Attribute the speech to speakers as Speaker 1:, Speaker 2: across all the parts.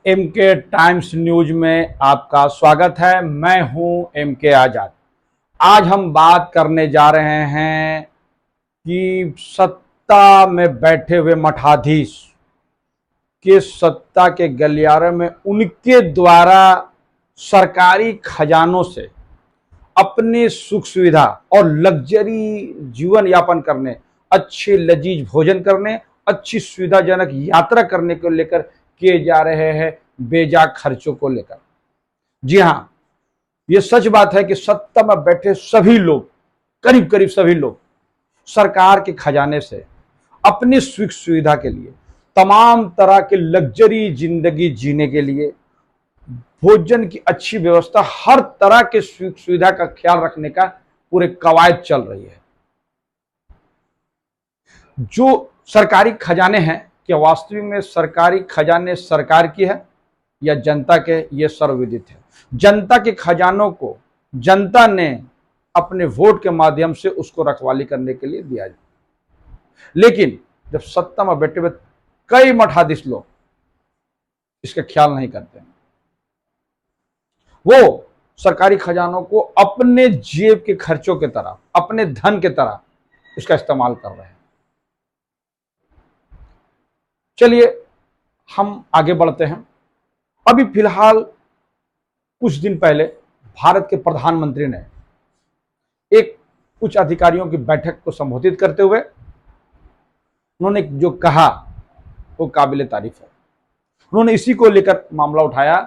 Speaker 1: MK times news में आपका स्वागत है। मैं हूं एमके आजाद। आज हम बात करने जा रहे हैं कि सत्ता में बैठे हुए मठाधीश के सत्ता के गलियारे में उनके द्वारा सरकारी खजानों से अपने सुख सुविधा और लग्जरी जीवन यापन करने, अच्छे लजीज भोजन करने, अच्छी सुविधाजनक यात्रा करने को लेकर किए जा रहे हैं बेजा खर्चों को लेकर। जी हां, यह सच बात है कि सत्ता में बैठे सभी लोग, करीब करीब सभी लोग सरकार के खजाने से अपनी सुख सुविधा के लिए, तमाम तरह के लग्जरी जिंदगी जीने के लिए, भोजन की अच्छी व्यवस्था, हर तरह के सुख सुविधा का ख्याल रखने का पूरे कवायद चल रही है। जो सरकारी खजाने हैं, क्या वास्तविक में सरकारी खजाने सरकार की है या जनता के, ये सर्वविदित है। जनता के खजानों को जनता ने अपने वोट के माध्यम से उसको रखवाली करने के लिए दिया जाए, लेकिन जब सत्ता में बैठे हुए कई मठाधीश लोग इसका ख्याल नहीं करते, वो सरकारी खजानों को अपने जेब के खर्चों की तरह, अपने धन की तरह उसका इस्तेमाल कर रहे हैं। चलिए हम आगे बढ़ते हैं। अभी फिलहाल कुछ दिन पहले भारत के प्रधानमंत्री ने एक उच्च अधिकारियों की बैठक को संबोधित करते हुए उन्होंने जो कहा वो काबिले तारीफ है। उन्होंने इसी को लेकर मामला उठाया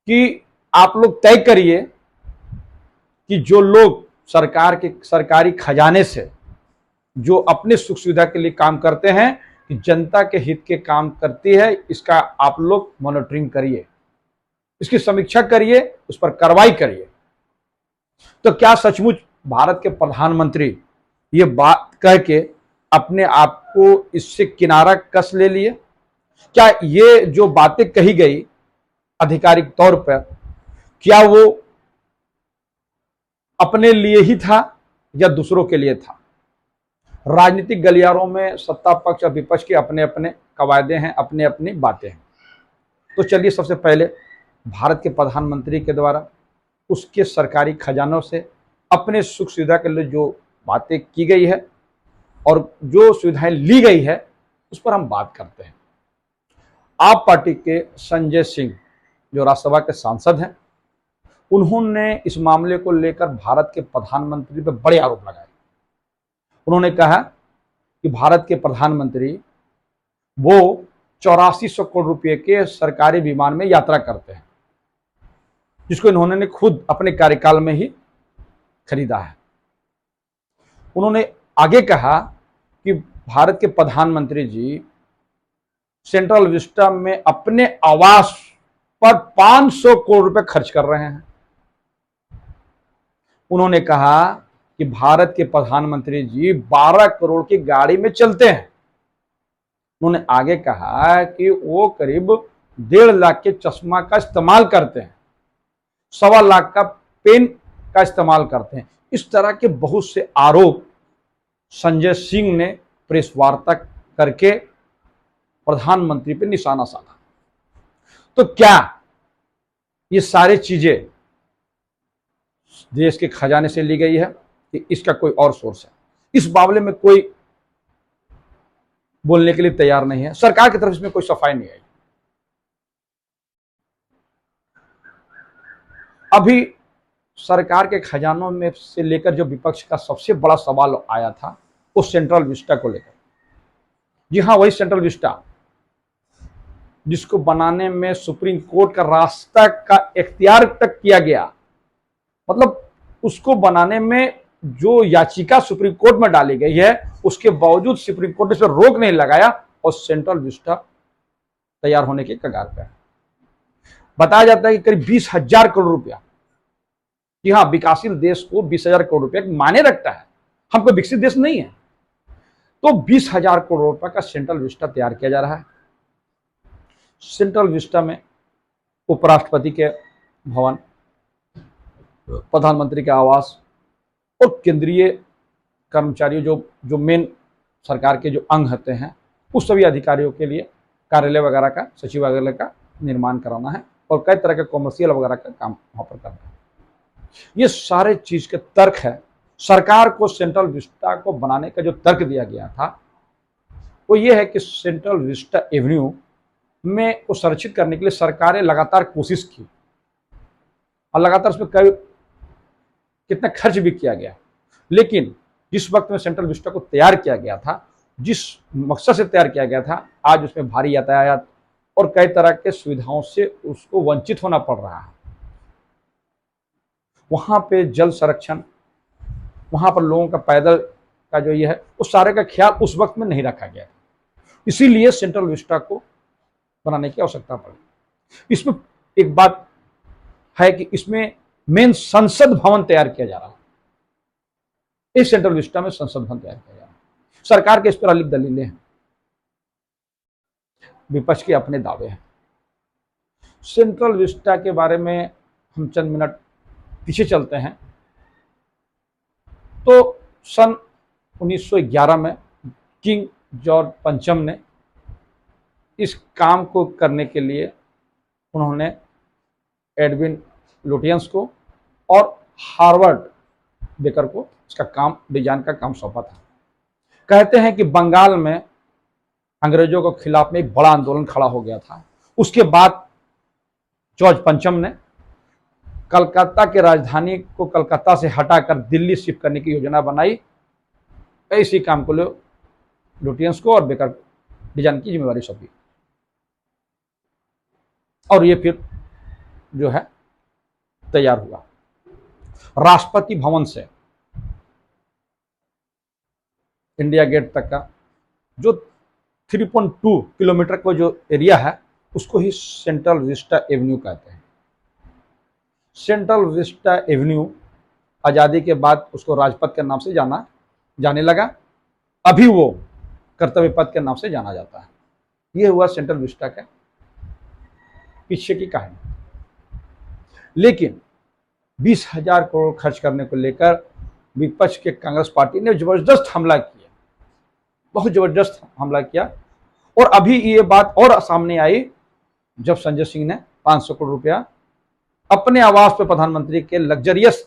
Speaker 1: कि आप लोग तय करिए कि जो लोग सरकारी खजाने से जो अपने सुख सुविधा के लिए काम करते हैं, कि जनता के हित के काम करती है, इसका आप लोग मॉनिटरिंग करिए, इसकी समीक्षा करिए, उस पर कार्रवाई करिए। तो क्या सचमुच भारत के प्रधानमंत्री ये बात कह के अपने आप को इससे किनारा कस ले लिए? क्या ये जो बातें कही गई आधिकारिक तौर पर, क्या वो अपने लिए ही था या दूसरों के लिए था? राजनीतिक गलियारों में सत्ता पक्ष और विपक्ष के अपने अपने कवायदे हैं, अपने अपनी बातें हैं। तो चलिए सबसे पहले भारत के प्रधानमंत्री के द्वारा उसके सरकारी खजानों से अपने सुख सुविधा के लिए जो बातें की गई है और जो सुविधाएं ली गई है, उस पर हम बात करते हैं। आप पार्टी के संजय सिंह जो राज्यसभा के सांसद हैं, उन्होंने इस मामले को लेकर भारत के प्रधानमंत्री पर बड़े आरोप लगाए। उन्होंने कहा कि भारत के प्रधानमंत्री वो 8400 करोड़ रुपए के सरकारी विमान में यात्रा करते हैं, जिसको इन्होंने खुद अपने कार्यकाल में ही खरीदा है। उन्होंने आगे कहा कि भारत के प्रधानमंत्री जी सेंट्रल विस्टा में अपने आवास पर 500 करोड़ रुपए खर्च कर रहे हैं। उन्होंने कहा कि भारत के प्रधानमंत्री जी 12 करोड़ की गाड़ी में चलते हैं। उन्होंने आगे कहा कि वो करीब 1.5 लाख के चश्मा का इस्तेमाल करते हैं, 1.25 लाख का पेन का इस्तेमाल करते हैं। इस तरह के बहुत से आरोप संजय सिंह ने प्रेस वार्ता करके प्रधानमंत्री पर निशाना साधा। तो क्या ये सारी चीजें देश के खजाने से ली गई है कि इसका कोई और सोर्स है? इस मामले में कोई बोलने के लिए तैयार नहीं है। सरकार की तरफ इसमें कोई सफाई नहीं आई। अभी सरकार के खजानों में से लेकर जो विपक्ष का सबसे बड़ा सवाल आया था, वो सेंट्रल विस्टा को लेकर। जी हां, वही सेंट्रल विस्टा जिसको बनाने में सुप्रीम कोर्ट का रास्ता का इख्तियार तक किया गया। मतलब उसको बनाने में जो याचिका सुप्रीम कोर्ट में डाली गई है, उसके बावजूद सुप्रीम कोर्ट ने इस पर रोक नहीं लगाया और सेंट्रल विस्टा तैयार होने के कगार पर है। बताया जाता है कि करीब 20,000 करोड़ रुपया, कि हाँ, विकासशील देश को 20,000 करोड़ रुपया मायने रखता है, हम कोई विकसित देश नहीं है। तो 20,000 करोड़ रुपया का सेंट्रल विस्टा तैयार किया जा रहा है। सेंट्रल विस्टा में उपराष्ट्रपति के भवन, प्रधानमंत्री के आवास और केंद्रीय कर्मचारियों जो मेन सरकार के जो अंग होते हैं, उस सभी अधिकारियों के लिए कार्यालय वगैरह का, सचिव वगैरह का निर्माण कराना है और कई तरह के कॉमर्शियल वगैरह का काम वहां पर करना है। ये सारे चीज के तर्क है। सरकार को सेंट्रल विस्टा को बनाने का जो तर्क दिया गया था वो ये है कि सेंट्रल विस्टा एवेन्यू में को संरक्षित करने के लिए सरकारें लगातार कोशिश की और लगातार उसमें कई कितना खर्च भी किया गया, लेकिन जिस वक्त में सेंट्रल विस्टा को तैयार किया गया था, जिस मकसद से तैयार किया गया था, आज उसमें भारी यातायात और कई तरह के सुविधाओं से उसको वंचित होना पड़ रहा है। वहां पे जल संरक्षण, वहां पर लोगों का पैदल का जो ये है उस सारे का ख्याल उस वक्त में नहीं रखा गया, इसीलिए सेंट्रल विस्टा को बनाने की आवश्यकता पड़ी। इसमें एक बात है कि इसमें मेन संसद भवन तैयार किया जा रहा है। इस सेंट्रल विस्टा में संसद भवन तैयार किया जा रहा है। सरकार के इस पर अलिख दलीलें हैं, विपक्ष के अपने दावे हैं। सेंट्रल विस्टा के बारे में हम चंद मिनट पीछे चलते हैं तो सन 1911 में किंग जॉर्ज पंचम ने इस काम को करने के लिए उन्होंने एडविन लुटियंस को और हार्वर्ड बेकर को इसका काम डिजाइन का काम सौंपा था। कहते हैं कि बंगाल में अंग्रेजों के खिलाफ में एक बड़ा आंदोलन खड़ा हो गया था। उसके बाद जॉर्ज पंचम ने कलकत्ता की राजधानी को कलकत्ता से हटाकर दिल्ली शिफ्ट करने की योजना बनाई। इसी काम को लुटियंस को और बेकर डिजाइन की जिम्मेवारी सौंपी और ये फिर जो है तैयार हुआ। राष्ट्रपति भवन से इंडिया गेट तक का जो 3.2 किलोमीटर का जो एरिया है उसको ही सेंट्रल विस्टा एवेन्यू कहते हैं। सेंट्रल विस्टा एवेन्यू आज़ादी के बाद उसको राजपथ के नाम से जाने लगा। अभी वो कर्तव्य पथ के नाम से जाना जाता है। ये हुआ सेंट्रल विस्टा का पीछे की कहानी। लेकिन 20,000 करोड़ खर्च करने को लेकर विपक्ष के कांग्रेस पार्टी ने जबरदस्त हमला किया, बहुत जबरदस्त हमला किया। और अभी ये बात और सामने आई जब संजय सिंह ने 500 करोड़ रुपया अपने आवास पर प्रधानमंत्री के लग्जरियस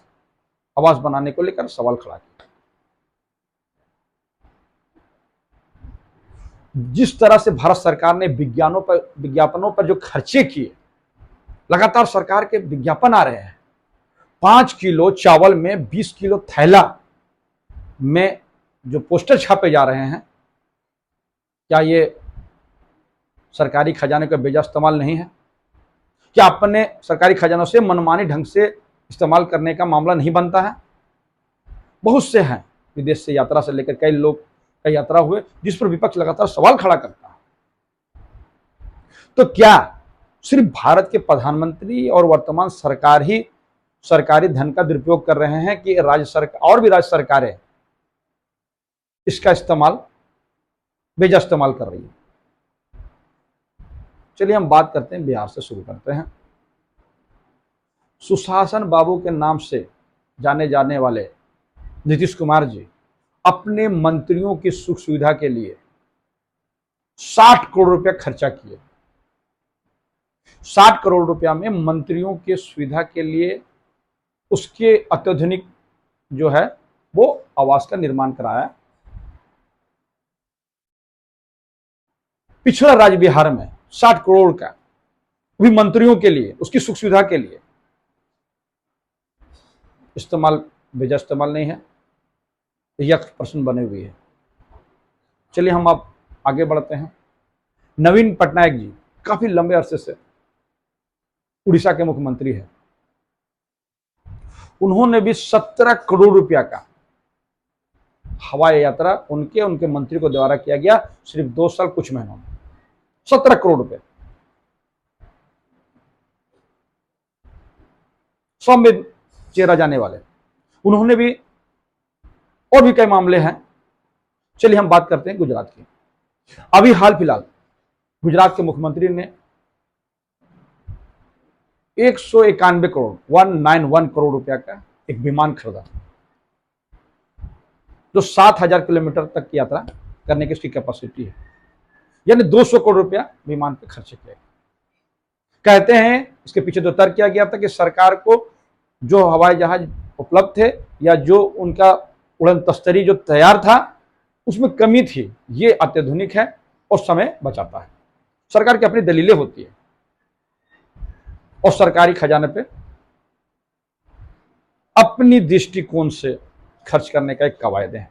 Speaker 1: आवास बनाने को लेकर सवाल खड़ा किया। जिस तरह से भारत सरकार ने विज्ञापनों पर जो खर्चे किए, लगातार सरकार के विज्ञापन आ रहे हैं। 5 किलो चावल में 20 किलो थैला में जो पोस्टर छापे जा रहे हैं, क्या ये सरकारी खजाने का बेजा इस्तेमाल नहीं है? क्या अपने सरकारी खजानों से मनमानी ढंग से इस्तेमाल करने का मामला नहीं बनता है? बहुत से हैं विदेश से यात्रा से लेकर कई लोग का यात्रा हुए जिस पर विपक्ष लगातार सवाल खड़ा करता है। तो क्या सिर्फ भारत के प्रधानमंत्री और वर्तमान सरकार ही सरकारी धन का दुरुपयोग कर रहे हैं कि राज्य सरकार और भी राज्य सरकारें इसका इस्तेमाल बेजा इस्तेमाल कर रही है? चलिए हम बात करते हैं, बिहार से शुरू करते हैं। सुशासन बाबू के नाम से जाने जाने वाले नीतीश कुमार जी अपने मंत्रियों की सुख सुविधा के लिए 60 करोड़ रुपया खर्चा किए। 60 करोड़ रुपया में मंत्रियों की सुविधा के लिए उसके अत्याधुनिक जो है वो आवास का निर्माण कराया। पिछड़ा राज्य बिहार में 60 करोड़ का भी मंत्रियों के लिए उसकी सुख सुविधा के लिए इस्तेमाल बेजा इस्तेमाल नहीं है, यह प्रश्न बने हुए है। चलिए हम अब आगे बढ़ते हैं। नवीन पटनायक जी काफी लंबे अरसे से उड़ीसा के मुख्यमंत्री हैं। उन्होंने भी 17 करोड़ रुपया का हवाई यात्रा उनके मंत्री को द्वारा किया गया सिर्फ 2 साल कुछ महीनों में। 17 करोड़ रुपए सब में चेहरा जाने वाले उन्होंने भी। और भी कई मामले हैं। चलिए हम बात करते हैं गुजरात की। अभी हाल फिलहाल गुजरात के मुख्यमंत्री ने 191 करोड़ 191 करोड़ रुपया का एक विमान खरीदा जो 7,000 किलोमीटर तक की यात्रा करने की उसकी कैपेसिटी है, यानी 200 करोड़ रुपया विमान पे खर्च किया। कहते हैं इसके पीछे जो तर्क किया गया था कि सरकार को जो हवाई जहाज उपलब्ध थे या जो उनका उड़न तस्तरी जो तैयार था उसमें कमी थी, ये अत्याधुनिक है और समय बचाता है। सरकार की अपनी दलीलें होती है और सरकारी खजाने पे अपनी दृष्टिकोण से खर्च करने का एक कवायदे हैं।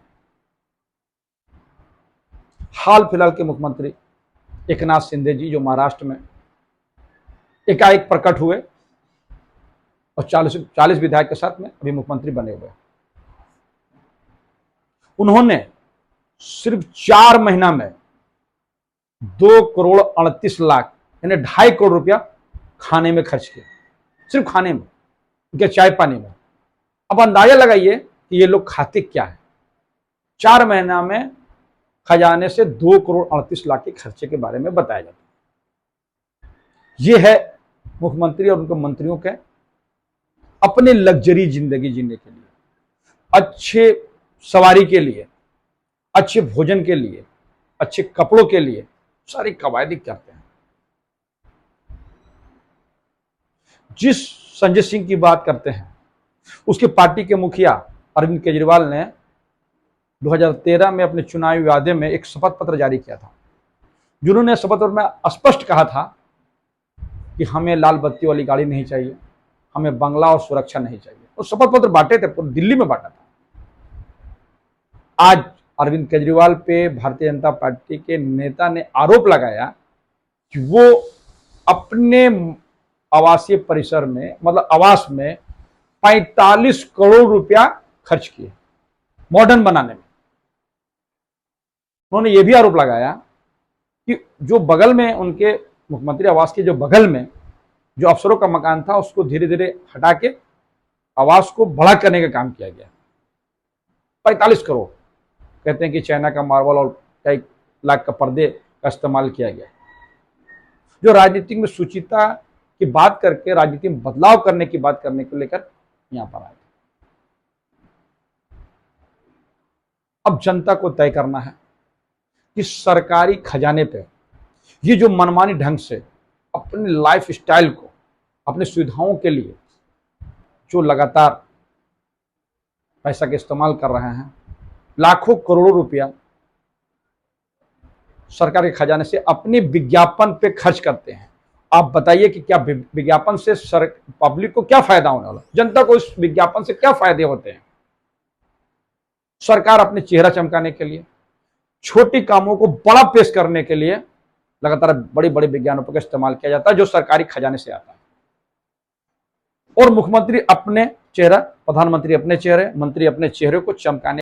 Speaker 1: हाल फिलहाल के मुख्यमंत्री एकनाथ शिंदे जी जो महाराष्ट्र में एकाएक प्रकट हुए और 40 विधायक के साथ में अभी मुख्यमंत्री बने हुए, उन्होंने सिर्फ 4 महीना में 2,38,00,000 यानी 2.5 करोड़ रुपया खाने में खर्च किया, सिर्फ खाने में, उनके चाय पानी में। अब अंदाजा लगाइए कि ये लोग खाते क्या है। 4 महीना में खजाने से 2,38,00,000 के खर्चे के बारे में बताया जाता है। ये है मुख्यमंत्री और उनके मंत्रियों के अपने लग्जरी जिंदगी जीने के लिए, अच्छे सवारी के लिए, अच्छे भोजन के लिए, अच्छे कपड़ों के लिए सारी कवायद करते हैं। जिस संजय सिंह की बात करते हैं उसके पार्टी के मुखिया अरविंद केजरीवाल ने 2013 में अपने चुनावी वादे में एक शपथ पत्र जारी किया था, जिन्होंने शपथ पत्र में स्पष्ट कहा था कि हमें लाल बत्ती वाली गाड़ी नहीं चाहिए, हमें बंगला और सुरक्षा नहीं चाहिए, और शपथ पत्र बांटे थे, पूरी दिल्ली में बांटा था। आज अरविंद केजरीवाल पे भारतीय जनता पार्टी के नेता ने आरोप लगाया कि वो अपने आवासीय परिसर में, मतलब आवास में 45 करोड़ रुपया खर्च किए मॉडर्न बनाने में। उन्होंने ये भी आरोप लगाया कि जो बगल में उनके मुख्यमंत्री आवास के जो बगल में जो अफसरों का मकान था उसको धीरे धीरे हटा के आवास को बड़ा करने का काम किया गया। 45 करोड़, कहते हैं कि चाइना का मार्बल और कई लाख का पर्दे का इस्तेमाल किया गया। जो राजनीति में सुचिता की बात करके राजनीति में बदलाव करने की बात करने को लेकर यहां पर आए। अब जनता को तय करना है कि सरकारी खजाने पे ये जो मनमानी ढंग से अपने लाइफ स्टाइल को, अपने सुविधाओं के लिए जो लगातार पैसा का इस्तेमाल कर रहे हैं, लाखों करोड़ों रुपया सरकार के खजाने से अपने विज्ञापन पे खर्च करते हैं। आप बताइए कि क्या विज्ञापन से पब्लिक को क्या फायदा होने वाला, जनता को इस विज्ञापन से क्या फायदे होते हैं। सरकार अपने चेहरा चमकाने के लिए, छोटी कामों को बड़ा पेश करने के लिए लगातार बड़े बड़े विज्ञापनों का इस्तेमाल किया जाता है जो सरकारी खजाने से आता है। और मुख्यमंत्री अपने चेहरा, प्रधानमंत्री अपने चेहरे, मंत्री अपने चेहरे को चमकाने